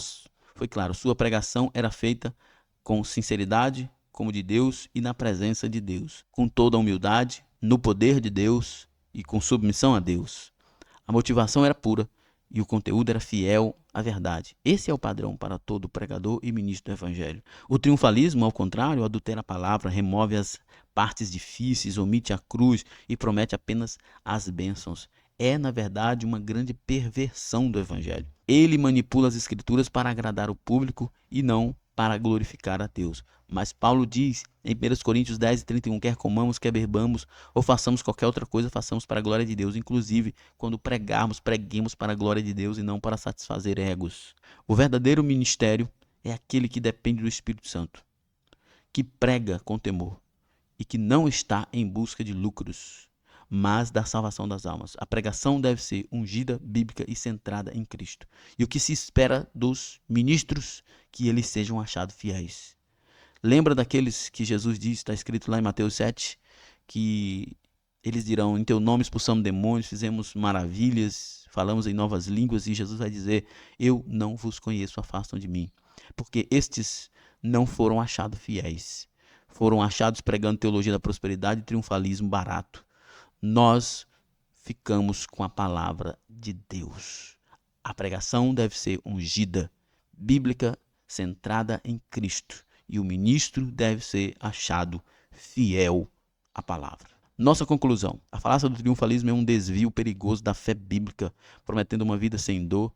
sua pregação era feita com sinceridade, como de Deus e na presença de Deus, com toda a humildade, no poder de Deus e com submissão a Deus. A motivação era pura e o conteúdo era fiel à verdade. Esse é o padrão para todo pregador e ministro do Evangelho. O triunfalismo, ao contrário, adultera a palavra, remove as partes difíceis, omite a cruz e promete apenas as bênçãos. É, na verdade, uma grande perversão do Evangelho. Ele manipula as Escrituras para agradar o público e não para glorificar a Deus. Mas Paulo diz em 1 Coríntios 10:31, quer comamos, quer bebamos, ou façamos qualquer outra coisa, façamos para a glória de Deus. Inclusive, quando pregarmos, preguemos para a glória de Deus e não para satisfazer egos. O verdadeiro ministério é aquele que depende do Espírito Santo, que prega com temor e que não está em busca de lucros, mas da salvação das almas. A pregação deve ser ungida, bíblica e centrada em Cristo. E o que se espera dos ministros? Que eles sejam achados fiéis. Lembra daqueles que Jesus disse, está escrito lá em Mateus 7, que eles dirão, em teu nome expulsamos demônios, fizemos maravilhas, falamos em novas línguas, e Jesus vai dizer, eu não vos conheço, afastam de mim. Porque estes não foram achados fiéis. Foram achados pregando teologia da prosperidade e triunfalismo barato. Nós ficamos com a palavra de Deus. A pregação deve ser ungida, bíblica, centrada em Cristo. E o ministro deve ser achado fiel à palavra. Nossa conclusão. A falácia do triunfalismo é um desvio perigoso da fé bíblica, prometendo uma vida sem dor.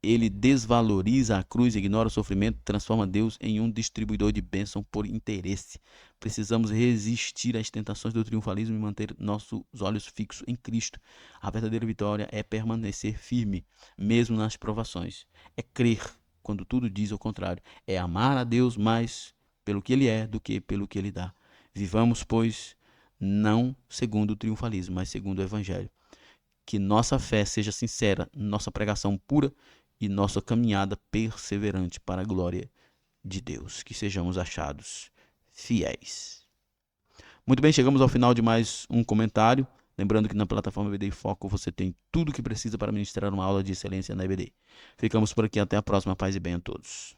Ele desvaloriza a cruz, ignora o sofrimento, transforma Deus em um distribuidor de bênção por interesse. Precisamos resistir às tentações do triunfalismo e manter nossos olhos fixos em Cristo. A verdadeira vitória é permanecer firme, mesmo nas provações. É crer quando tudo diz o contrário. É amar a Deus mais pelo que Ele é do que pelo que Ele dá. Vivamos, pois, não segundo o triunfalismo, mas segundo o Evangelho. Que nossa fé seja sincera, nossa pregação pura e nossa caminhada perseverante para a glória de Deus. Que sejamos achados fiéis. Muito bem, chegamos ao final de mais um comentário. Lembrando que na plataforma EBD Foco você tem tudo o que precisa para ministrar uma aula de excelência na EBD. Ficamos por aqui, até a próxima. Paz e bem a todos.